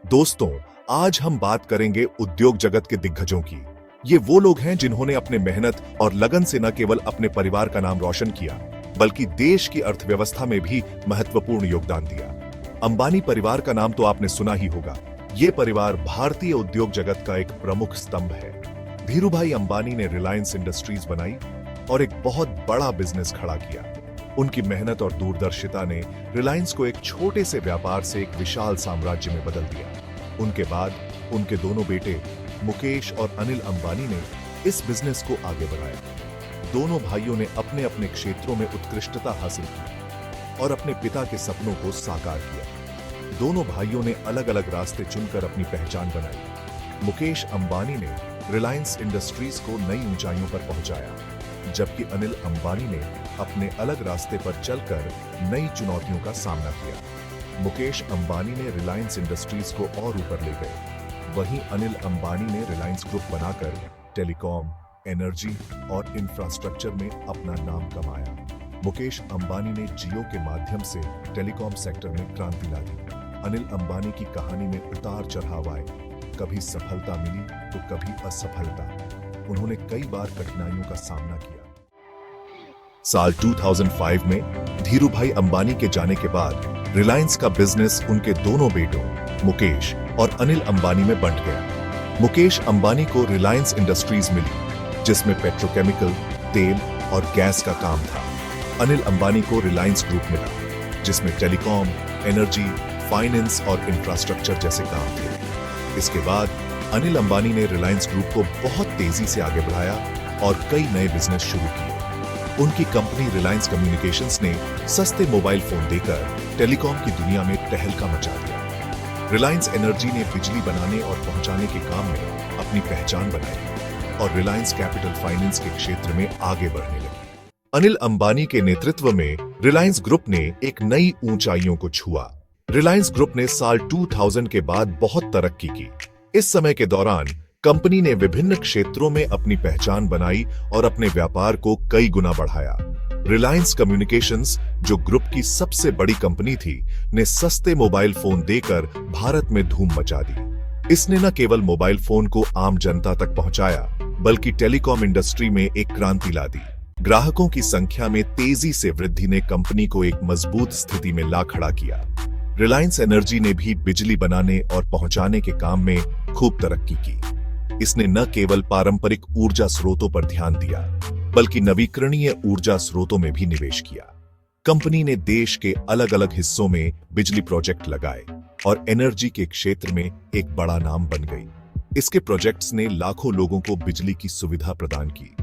दोस्तों, आज हम बात करेंगे उद्योग जगत के दिग्गजों की। ये वो लोग हैं जिन्होंने अपने मेहनत और लगन से न केवल अपने परिवार का नाम रोशन किया, बल्कि देश की अर्थव्यवस्था में भी महत्वपूर्ण योगदान दिया। अंबानी परिवार का नाम तो आपने सुना ही होगा। ये परिवार भारतीय उद्योग जगत का एक प्रमुख स्तंभ है। धीरूभाई अंबानी ने रिलायंस इंडस्ट्रीज बनाई और एक बहुत बड़ा बिजनेस खड़ा किया। उनकी मेहनत और दूरदर्शिता ने रिलायंस को एक छोटे से व्यापार से एक विशाल साम्राज्य में बदल दिया। उनके बाद उनके दोनों बेटे मुकेश और अनिल अंबानी ने इस बिजनेस को आगे बढ़ाया। दोनों भाइयों ने अपने अपने क्षेत्रों में उत्कृष्टता हासिल की और अपने पिता के सपनों को साकार किया। दोनों भाइयों ने अलग अलग रास्ते चुनकर अपनी पहचान बनाई। मुकेश अंबानी ने रिलायंस इंडस्ट्रीज को नई ऊंचाइयों पर पहुंचाया, जबकि अनिल अंबानी ने अपने अलग रास्ते पर चलकर नई चुनौतियों का सामना किया। मुकेश अंबानी ने रिलायंस इंडस्ट्रीज को और ऊपर ले गए, वहीं अनिल अंबानी ने रिलायंस ग्रुप बनाकर टेलीकॉम, एनर्जी और इंफ्रास्ट्रक्चर में अपना नाम कमाया। मुकेश अंबानी ने जियो के माध्यम से टेलीकॉम सेक्टर में क्रांति ला दी। अनिल अंबानी की कहानी में उतार चढ़ाव आए, कभी सफलता मिली तो कभी असफलता। उन्होंने कई बार कठिनाइयों का सामना किया। साल 2005 में धीरूभाई अंबानी के जाने के बाद रिलायंस का बिजनेस उनके दोनों बेटों मुकेश और अनिल अंबानी में बंट गया। मुकेश अंबानी को रिलायंस इंडस्ट्रीज मिली, जिसमें पेट्रोकेमिकल, तेल और गैस का काम था। अनिल अंबानी को रिलायंस ग्रुप मिला, जिसमें टेलीकॉम, एनर्जी, फाइनेंस और इंफ्रास्ट्रक्चर जैसे काम थे। इसके बाद अनिल अंबानी ने रिलायंस ग्रुप को बहुत तेजी से आगे बढ़ाया और कई नए बिजनेस शुरू किए। उनकी कंपनी रिलायंस कम्युनिकेशंस ने सस्ते मोबाइल फोन देकर टेलीकॉम की दुनिया में तहलका मचा दिया। रिलायंस एनर्जी ने बिजली बनाने और पहुंचाने के काम में अपनी पहचान बनाई और रिलायंस कैपिटल फाइनेंस के क्षेत्र में आगे बढ़ने लगी। अनिल अंबानी के नेतृत्व में रिलायंस ग्रुप ने एक नई ऊंचाइयों को छुआ। रिलायंस ग्रुप ने साल 2000 के बाद बहुत तरक्की की। इस समय के दौरान कंपनी ने विभिन्न क्षेत्रों में अपनी पहचान बनाई और अपने व्यापार को कई गुना बढ़ाया। रिलायंस कम्युनिकेशंस, जो ग्रुप की सबसे बड़ी कंपनी थी, ने सस्ते मोबाइल फोन देकर भारत में धूम मचा दी। इसने न केवल मोबाइल फोन को आम जनता तक पहुंचाया, बल्कि टेलीकॉम इंडस्ट्री में एक क्रांति ला दी। ग्राहकों की संख्या में तेजी से वृद्धि ने कंपनी को एक मजबूत स्थिति में ला खड़ा किया। रिलायंस एनर्जी ने भी बिजली बनाने और पहुंचाने के काम में खूब तरक्की की। इसने न केवल पारंपरिक ऊर्जा स्रोतों पर ध्यान दिया, बल्कि नवीकरणीय ऊर्जा स्रोतों में भी निवेश किया। कंपनी ने देश के अलग अलग हिस्सों में बिजली प्रोजेक्ट लगाए और एनर्जी के क्षेत्र में एक बड़ा नाम बन गई। इसके प्रोजेक्ट्स ने लाखों लोगों को बिजली की सुविधा प्रदान की।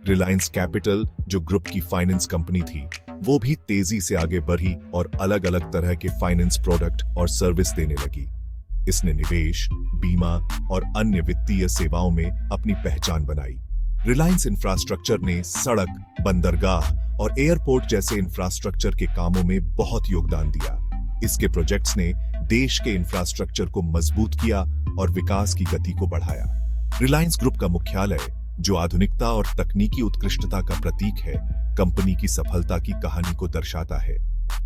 रिलायंस कैपिटल, जो ग्रुप की फाइनेंस कंपनी थी, वो भी तेजी से आगे बढ़ी और अलग अलग तरह के फाइनेंस प्रोडक्ट और सर्विस देने लगी। इसने निवेश, बीमा और अन्य वित्तीय सेवाओं में अपनी पहचान बनाई। रिलायंस इंफ्रास्ट्रक्चर ने सड़क, बंदरगाह और एयरपोर्ट जैसे इंफ्रास्ट्रक्चर के कामों में बहुत योगदान दिया। इसके प्रोजेक्ट्स ने देश के इंफ्रास्ट्रक्चर को मजबूत किया और विकास की गति को बढ़ाया। रिलायंस ग्रुप का मुख्यालय, जो आधुनिकता और तकनीकी उत्कृष्टता का प्रतीक है, कंपनी की सफलता की कहानी को दर्शाता है।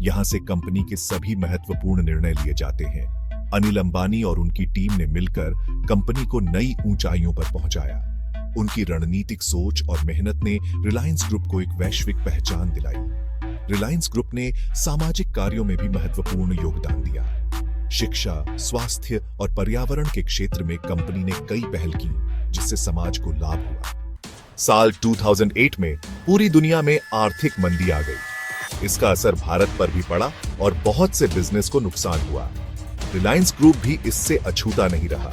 यहाँ से कंपनी के सभी महत्वपूर्ण निर्णय लिए जाते हैं। अनिल अंबानी और उनकी टीम ने मिलकर कंपनी को नई ऊंचाइयों पर पहुंचाया। उनकी रणनीतिक सोच और मेहनत ने रिलायंस ग्रुप को एक वैश्विक पहचान दिलाई। रिलायंस ग्रुप ने सामाजिक कार्यों में भी महत्वपूर्ण योगदान दिया। शिक्षा, स्वास्थ्य और पर्यावरण के क्षेत्र में कंपनी ने कई पहल की, जिससे समाज को लाभ हुआ। साल 2008 में पूरी दुनिया में आर्थिक मंदी आ गई। इसका असर भारत पर भी पड़ा और बहुत से बिजनेस को नुकसान हुआ। रिलायंस ग्रुप भी इससे अछूता नहीं रहा।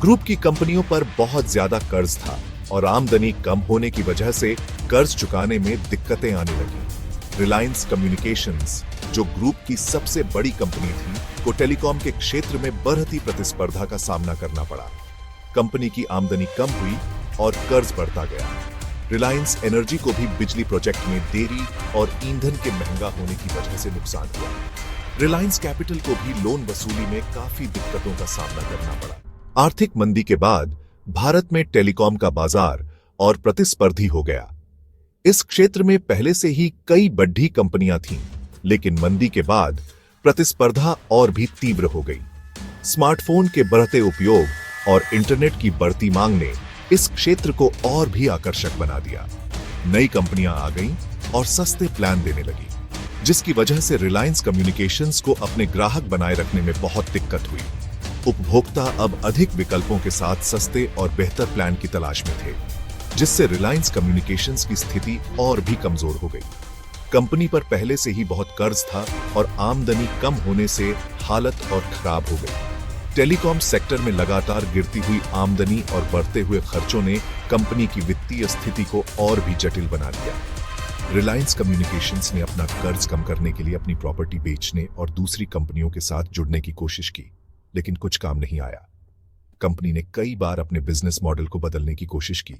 ग्रुप की कंपनियों पर बहुत ज्यादा कर्ज था और आमदनी कम होने की वजह से कर्ज चुकाने में दिक्कतें आने लगी। रिलायंस कम्युनिकेशंस, जो ग्रुप की सबसे बड़ी कंपनी थी, को टेलीकॉम के क्षेत्र में बढ़ती प्रतिस्पर्धा का सामना करना पड़ा। कंपनी की आमदनी कम हुई और कर्ज बढ़ता गया। रिलायंस एनर्जी को भी बिजली प्रोजेक्ट में देरी और ईंधन के महंगा होने की वजह से नुकसान हुआ। रिलायंस कैपिटल को भी लोन वसूली में काफी दिक्कतों का सामना करना पड़ा। आर्थिक मंदी के बाद भारत में टेलीकॉम का बाजार और प्रतिस्पर्धी हो गया। इस क्षेत्र में पहले से ही कई बड़ी कंपनियां थीं, लेकिन मंदी के बाद प्रतिस्पर्धा और भी तीव्र हो गई। स्मार्टफोन के बढ़ते उपयोग और इंटरनेट की बढ़ती मांग ने इस क्षेत्र को और भी आकर्षक बना दिया। नई कंपनियां आ गईं और सस्ते प्लान देने लगी, जिसकी वजह से रिलायंस कम्युनिकेशंस को अपने ग्राहक बनाए रखने में बहुत दिक्कत हुई। उपभोक्ता अब अधिक विकल्पों के साथ सस्ते और बेहतर प्लान की तलाश में थे, जिससे रिलायंस कम्युनिकेशंस की स्थिति और भी कमजोर हो गई। कंपनी पर पहले से ही बहुत कर्ज था और आमदनी कम होने से हालत और खराब हो गई। टेलीकॉम सेक्टर में लगातार गिरती हुई आमदनी और बढ़ते हुए खर्चों ने कंपनी की वित्तीय स्थिति को और भी जटिल बना दिया। रिलायंस कम्युनिकेशंस ने अपना कर्ज कम करने के लिए अपनी प्रॉपर्टी बेचने और दूसरी कंपनियों के साथ जुड़ने की कोशिश की, लेकिन कुछ काम नहीं आया। कंपनी ने कई बार अपने बिजनेस मॉडल को बदलने की कोशिश की,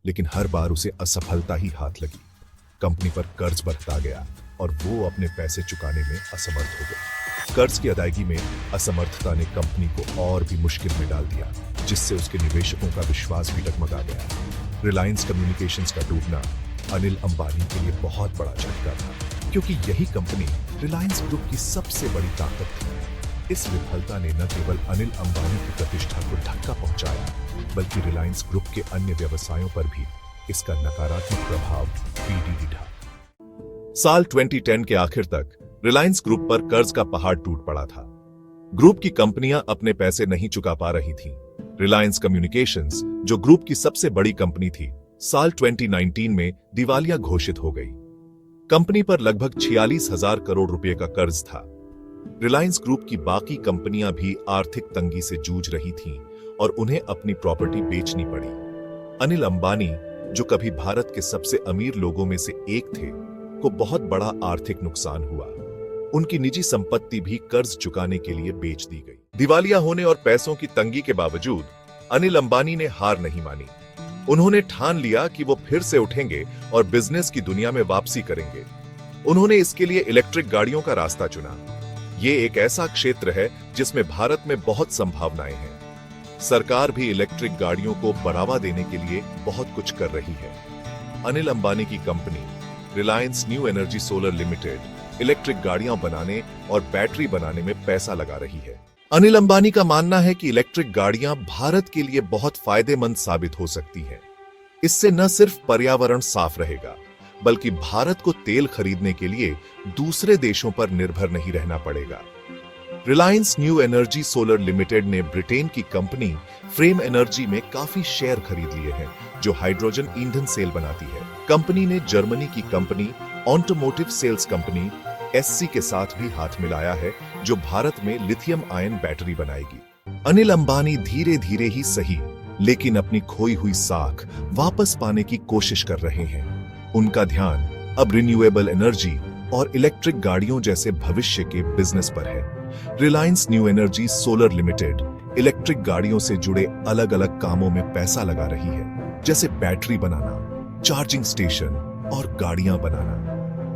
लेकिन हर बार उसे असफलता ही हाथ लगी। कंपनी पर कर्ज बढ़ता गया और वो अपने पैसे चुकाने में असमर्थ हो गई। कर्ज की अदायगी में असमर्थता ने कंपनी को और भी मुश्किल में डाल दिया, जिससे उसके निवेशकों का विश्वास भी डगमगा गया। रिलायंस कम्युनिकेशंस का डूबना अनिल अंबानी के लिए बहुत बड़ा झटका था, क्योंकि यही कंपनी रिलायंस ग्रुप की सबसे बड़ी ताकत थी। इस विफलता ने न केवल अनिल अंबानी की प्रतिष्ठा को धक्का पहुंचाया, बल्कि रिलायंस ग्रुप के अन्य व्यवसायों पर भी इसका नकारात्मक प्रभाव भी दिखा। साल 2010 के आखिर तक रिलायंस ग्रुप पर कर्ज का पहाड़ टूट पड़ा था। ग्रुप की कंपनियां अपने पैसे नहीं चुका पा रही थीं। रिलायंस कम्युनिकेशंस, जो ग्रुप की सबसे बड़ी कंपनी थी, साल 2019 में दिवालिया घोषित हो गई। कंपनी पर लगभग 46,000 करोड़ रुपए का कर्ज था। रिलायंस ग्रुप की बाकी कंपनियां भी आर्थिक तंगी से जूझ रही थीं और उन्हें अपनी प्रॉपर्टी बेचनी पड़ी। अनिल अंबानी, जो कभी भारत के सबसे अमीर लोगों में से एक थे, को बहुत बड़ा आर्थिक नुकसान हुआ। उनकी निजी संपत्ति भी कर्ज चुकाने के लिए बेच दी गई। दिवालिया होने और पैसों की तंगी के बावजूद अनिल अंबानी ने हार नहीं मानी। उन्होंने ठान लिया कि वो फिर से उठेंगे और बिजनेस की दुनिया में वापसी करेंगे। उन्होंने इसके लिए इलेक्ट्रिक गाड़ियों का रास्ता चुना। ये एक ऐसा क्षेत्र है जिसमें भारत में बहुत संभावनाएं हैं। सरकार भी इलेक्ट्रिक गाड़ियों को बढ़ावा देने के लिए बहुत कुछ कर रही है। अनिल अंबानी की company Reliance new energy solar limited electric गाड़ियां बनाने और बैटरी बनाने में पैसा लगा रही है। अनिल अंबानी का मानना है कि इलेक्ट्रिक गाड़ियां भारत के लिए बहुत फायदेमंद साबित हो सकती हैं। इससे न सिर्फ पर्यावरण साफ रहेगा, बल्कि भारत को तेल खरीदने के लिए दूसरे देशों पर निर्भर नहीं रहना पड़ेगा। Reliance new energy solar limited ने ब्रिटेन की कंपनी फ्रेम एनर्जी में काफी शेयर खरीद लिए हैं, जो हाइड्रोजन ईंधन सेल बनाती है। कंपनी ने जर्मनी की company automotive sales company SC के साथ भी हाथ मिलाया है, जो भारत में लिथियम आयन बैटरी बनाएगी। अनिल अंबानी धीरे धीरे ही सही, लेकिन अपनी खोई हुई साख वापस पाने की कोशिश कर रहे हैं। उनका ध्यान अब रिन्यूएबल एनर्जी और इलेक्ट्रिक गाड़ियों जैसे भविष्य के बिजनेस पर है। Reliance new energy solar limited electric गाड़ियों से जुड़े अलग अलग कामों में पैसा लगा रही है, जैसे बैटरी बनाना, चार्जिंग स्टेशन और गाड़ियां बनाना।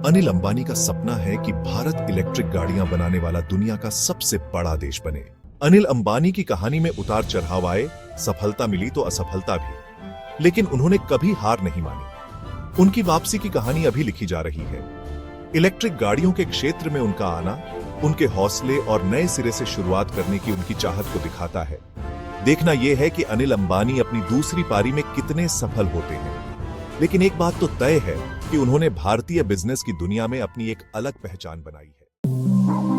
अनिल अंबानी का सपना है कि भारत इलेक्ट्रिक गाड़ियां बनाने वाला दुनिया का सबसे बड़ा देश बने। अनिल अंबानी की कहानी में उतार चढ़ाव आए, सफलता मिली तो असफलता भी, लेकिन उन्होंने कभी हार नहीं मानी। उनकी वापसी की कहानी अभी लिखी जा रही है। इलेक्ट्रिक गाड़ियों के क्षेत्र में उनका आना उनके हौसले और नए सिरे से शुरुआत करने की उनकी चाहत को दिखाता है। देखना यह है कि अनिल अंबानी अपनी दूसरी पारी में कितने सफल होते हैं। लेकिन एक बात तो तय है कि उन्होंने भारतीय बिजनेस की दुनिया में अपनी एक अलग पहचान बनाई है।